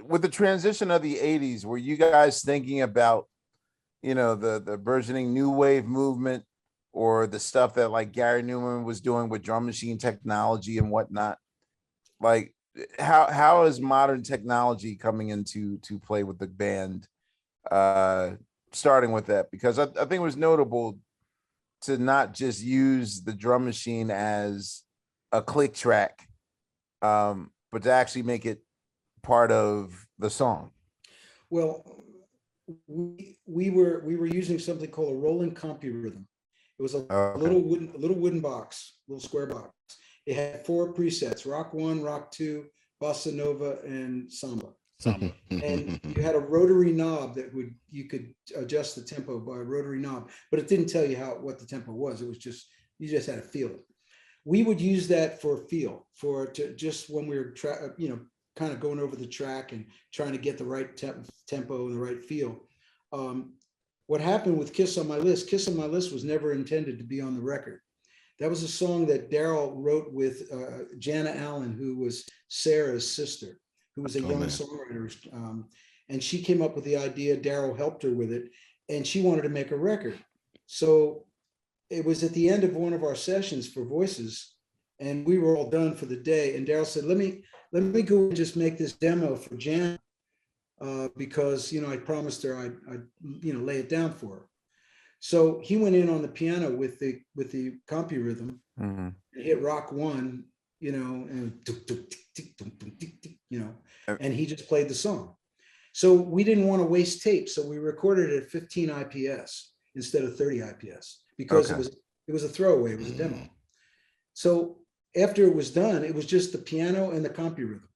with the transition of the 80s, were you guys thinking about, the burgeoning new wave movement, or the stuff that like Gary Newman was doing with drum machine technology and whatnot? Like, how is modern technology coming into to play with the band? Starting with that, because I think it was notable to not just use the drum machine as a click track, but to actually make it part of the song. Well, we were using something called a rolling compy rhythm. It was a Okay. little wooden box, little square box. It had four presets: rock one, rock two, bossa nova, and samba. Samba. And you had a rotary knob that you could adjust the tempo by a rotary knob, but it didn't tell you what the tempo was. It was just, you just had to feel it. We would use that for feel, just when we were kind of going over the track and trying to get the right tempo and the right feel. What happened with Kiss on My List? Kiss on My List was never intended to be on the record. That was a song that Daryl wrote with Jana Allen, who was Sarah's sister, who was a young songwriter. And she came up with the idea. Daryl helped her with it, and she wanted to make a record. So it was at the end of one of our sessions for Voices, and we were all done for the day. And Daryl said, let me go and just make this demo for Jan, because I promised her I'd lay it down for her. So he went in on the piano with the compy rhythm, Mm-hmm. and hit rock one, and and he just played the song. So we didn't want to waste tape, so we recorded it at 15 IPS instead of 30 IPS, because Okay. it was a throwaway, it was a demo. So after it was done, it was just the piano and the compy rhythm.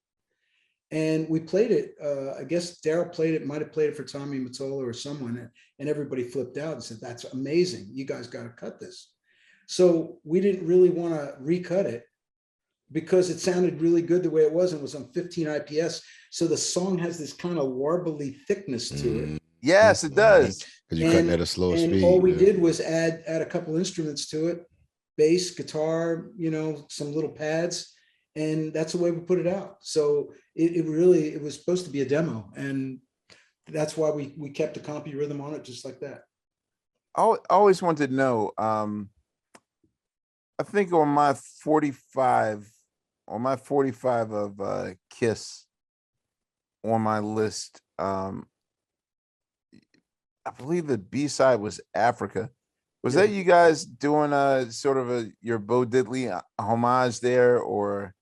And we played it. I guess Daryl might have played it for Tommy Mottola or someone, and everybody flipped out and said, "That's amazing. You guys got to cut this." So we didn't really want to recut it because it sounded really good the way it was. It was on 15 IPS. So the song has this kind of warbly thickness to it. Yes, it does. Because you're cutting at a slower And speed. all we did was add a couple instruments to it, bass, guitar, some little pads, and that's the way we put it out. So it was supposed to be a demo, and that's why we kept the compy rhythm on it just like that. I always wanted to know. I think on my 45 of Kiss on my list, I believe the B-side was Africa. Was that you guys doing sort of your Bo Diddley homage there, or?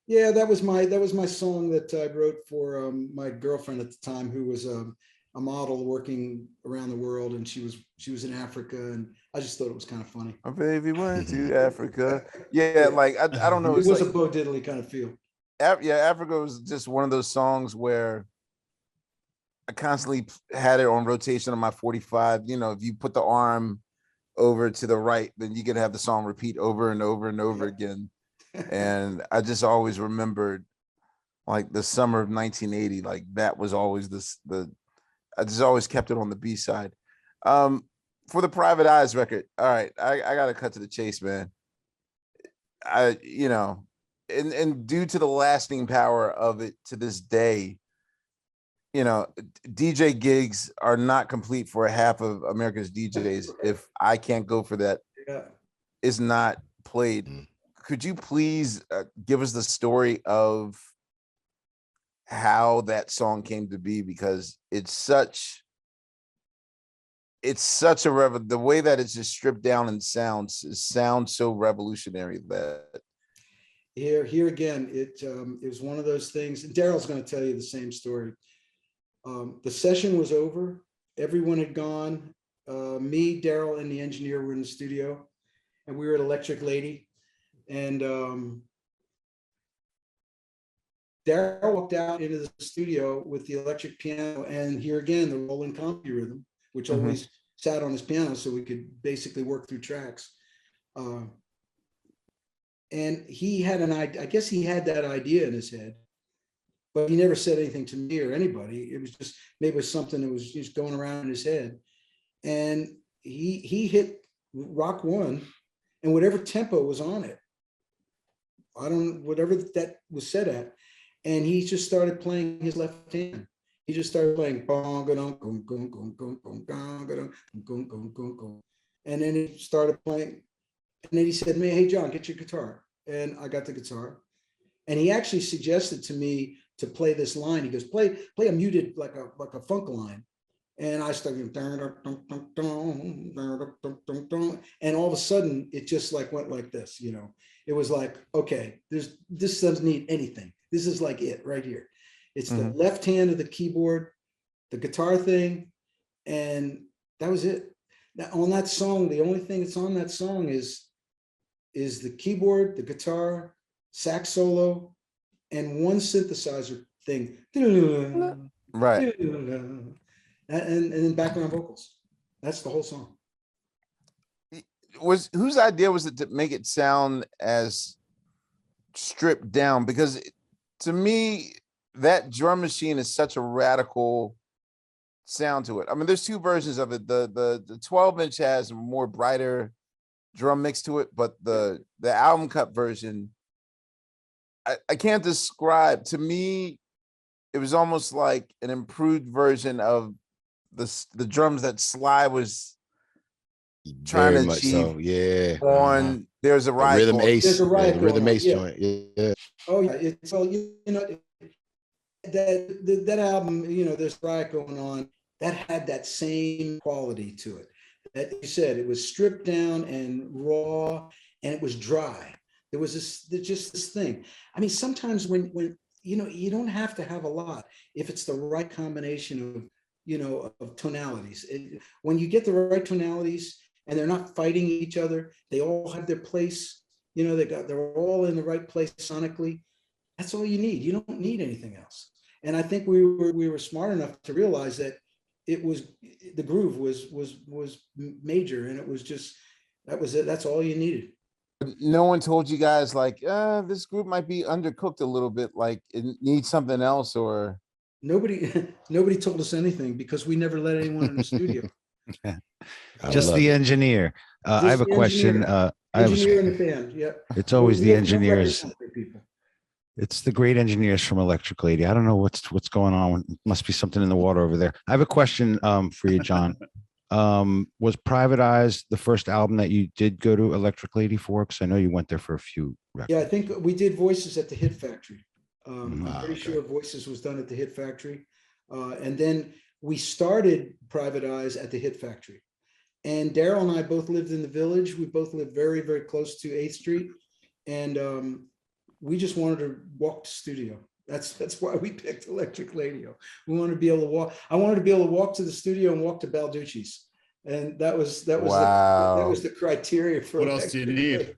Yeah, that was my song that I wrote for my girlfriend at the time, who was a model working around the world, and she was in Africa, and I just thought it was kind of funny. My baby went to Africa. Yeah, like I don't know. It was like, a Bo Diddley kind of feel. Africa was just one of those songs where I constantly had it on rotation on my 45. If you put the arm over to the right, then you could have the song repeat over and over and over again. And I just always remembered, like, the summer of 1980, like that was always I just always kept it on the B side. For the Private Eyes record, all right, I gotta cut to the chase, man. And due to the lasting power of it to this day, DJ gigs are not complete for half of America's DJs if I can't go for that. Yeah. Is not played. Could you please give us the story of how that song came to be? Because it's such a the way that it's just stripped down and sounds so revolutionary that Here again, it was one of those things. And Daryl's going to tell you the same story. The session was over. Everyone had gone. Me, Daryl, and the engineer were in the studio, and we were at Electric Lady. And Daryl walked out into the studio with the electric piano, and here again, the rolling compy rhythm, which always sat on his piano so we could basically work through tracks. And he had I guess he had that idea in his head, but he never said anything to me or anybody. It was just maybe it was something that was just going around in his head. And he hit rock one, and whatever tempo was on it, whatever that was set at. and he just started playing his left hand. He just started playing, and then he started playing. And then he said, "Man, hey John, get your guitar." And I got the guitar. And he actually suggested to me to play this line. He goes, play a muted, like a funk line. And I started, and all of a sudden it just like went like this, you know. It was like, okay, this doesn't need anything. This is like it right here. It's the left hand of the keyboard, the guitar thing, and that was it. Now on that song, the only thing that's on that song is the keyboard, the guitar, sax solo, and one synthesizer thing. Right. And then background vocals. That's the whole song. Whose idea was it to make it sound as stripped down? Because to me, that drum machine is such a radical sound to it. I mean, there's two versions of it. The 12-inch has a more brighter drum mix to it, but the album cut version, I can't describe. To me, it was almost like an improved version of the drums that Sly was trying Very to much achieve so. Yeah. on There's a The Riot Rhythm Called- Ace. There's a riot The Rhythm going on, Ace yeah. joint. Yeah. Oh yeah, it's all, you know, that album, you know, there's riot going on, that had that same quality to it. That you said, it was stripped down and raw, and it was dry. There was just this thing. I mean, sometimes when you know, you don't have to have a lot if it's the right combination of, you know, of tonalities. When you get the right tonalities and they're not fighting each other, they all have their place. You know, they're all in the right place sonically. That's all you need. You don't need anything else. And I think we were smart enough to realize that it was, the groove was major, and it was just, that was it. That's all you needed. No one told you guys like, this group might be undercooked a little bit, like it needs something else, or Nobody told us anything, because we never let anyone in the studio. I Just love the it. engineer. I have a Just the question. engineer. Engineer and the band. Yep. It's always We the have no record engineers. company people. It's the great engineers from Electric Lady. I don't know what's going on. It must be something in the water over there. I have a question for you, John. Was Private Eyes the first album that you did go to Electric Lady for? Because I know you went there for a few records. Yeah, I think we did Voices at the Hit Factory. I'm pretty okay. sure Voices was done at the Hit Factory. And then we started Private Eyes at the Hit Factory. And Daryl and I both lived in the Village. We both lived very, very close to 8th Street. And we just wanted to walk to studio. That's why we picked Electric Lady. We wanted to be able to walk. I wanted to be able to walk to the studio and walk to Balducci's. And that was Wow. that was the criteria for What else do you need?